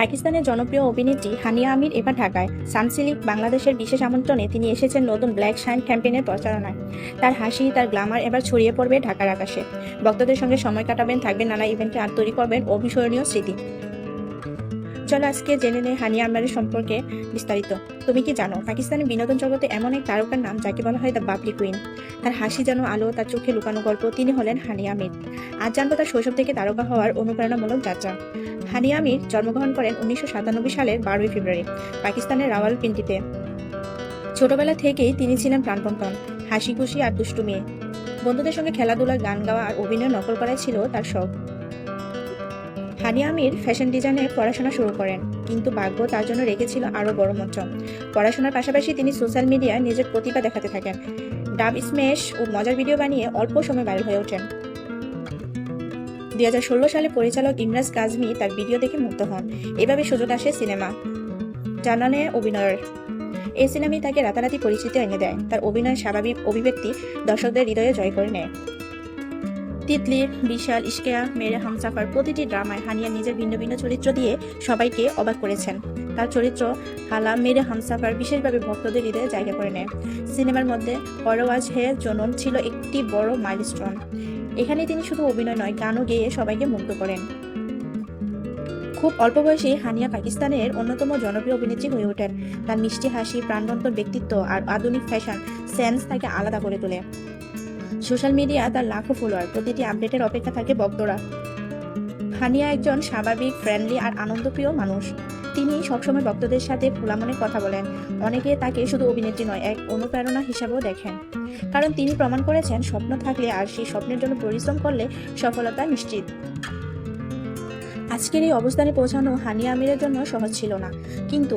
পাকিস্তানের জনপ্রিয় অভিনেত্রী হানিয়া আমির এবার ঢাকায় সানসিল্ক বাংলাদেশের বিশেষ আমন্ত্রণে তিনি এসেছেন নতুন ব্ল্যাক শাইন ক্যাম্পেইনের প্রচারণায়। তার হাসি, তার গ্ল্যামার এবার ছড়িয়ে পড়বে ঢাকার আকাশে। ভক্তদের সঙ্গে সময় কাটাবেন, থাকবেন নানা ইভেন্টে, আর তৈরি করবেন অবিস্মরণীয় স্মৃতি। চলো আজকে জেনে নেই হানিয়া আমিরের সম্পর্কে বিস্তারিত। তুমি কি জানো, পাকিস্তানের বিনোদন জগতে এমন এক তারকার নাম যাকে বলা হয় দ্য বাবলি কুইন। তার হাসি যেন আলো, তার চোখে লুকানো গল্প। তিনি হলেন হানিয়া আমির। আজ জানবো তার শৈশব থেকে তারকা হওয়ার অনুপ্রেরণামূলক যাত্রা। হানিয়া আমির জন্মগ্রহণ করেন 1997 সালের 12 ফেব্রুয়ারি পাকিস্তানের রাওয়ালপিন্ডিতে। ছোটবেলা থেকেই তিনি ছিলেন প্রাণবন্ত, হাসি খুশি আর দুষ্টু মেয়ে। বন্ধুদের সঙ্গে খেলাধুলা, গান গাওয়া আর অভিনয় নকল করাই ছিল তার শখ। হানিয়া আমির ফ্যাশন ডিজাইনে পড়াশোনা শুরু করেন, কিন্তু ভাগ্য তার জন্য রেখেছিল আরও বড় মঞ্চ। পড়াশোনার পাশাপাশি তিনি সোশ্যাল মিডিয়ায় নিজের প্রতিভা দেখাতে থাকেন। ডাব স্ম্যাশ ও মজার ভিডিও বানিয়ে অল্প সময় ভাইরাল হয়ে ওঠেন। 2016 সালে পরিচালক ইমরাজ কাজমি তার ভিডিও দেখে মুগ্ধ হন। এভাবে সুযোগ আসে সিনেমা জানানে অভিনয়ের। এই সিনেমাই তাকে রাতারাতি পরিচিতি এনে দেয়। তার অভিনয়ের স্বাভাবিক অভিব্যক্তি দর্শকদের হৃদয়ে জয় করে নেয়। তিতলি, বিশাল, ইশকেয়া, মেরে হামসাফার প্রতিটি ড্রামায় হানিয়া নিজের ভিন্ন ভিন্ন চরিত্র দিয়ে সবাইকে অবাক করেছেন। তার চরিত্র হালা, মেরে হামসাফার বিশেষভাবে ভক্তদের হৃদয়ে জায়গা করে নেয়। সিনেমার মধ্যে পরওয়াজ হে জনন ছিল একটি বড় মাইলস্টোন। এখানে তিনি শুধু অভিনয় নয়, গানও গেয়ে সবাইকে মুগ্ধ করেন। খুব অল্প বয়সে হানিয়া পাকিস্তানের অন্যতম জনপ্রিয় অভিনেত্রী হয়ে ওঠেন। তার মিষ্টি হাসি, প্রাণবন্ত ব্যক্তিত্ব আর আধুনিক ফ্যাশন সেন্স তাকে আলাদা করে তোলে। সোশ্যাল মিডিয়া তার লাখো ফলোয়ার, প্রতিটি আপডেটের অপেক্ষা থাকে ভক্তরা। হানিয়া একজন স্বাভাবিক, ফ্রেন্ডলি আর আনন্দপ্রিয় মানুষ। তিনি সবসময় ভক্তদের সাথে খোলা মনে কথা বলেন। অনেকে তাকে শুধু অভিনেত্রী নয়, এক অনুপ্রেরণা হিসাবেও দেখেন, কারণ তিনি প্রমাণ করেছেন স্বপ্ন থাকলে আর সেই স্বপ্নের জন্য পরিশ্রম করলে সফলতা নিশ্চিত। আজকের এই অবস্থানে পৌঁছানো হানিয়া আমিরের জন্য সহজ ছিল না, কিন্তু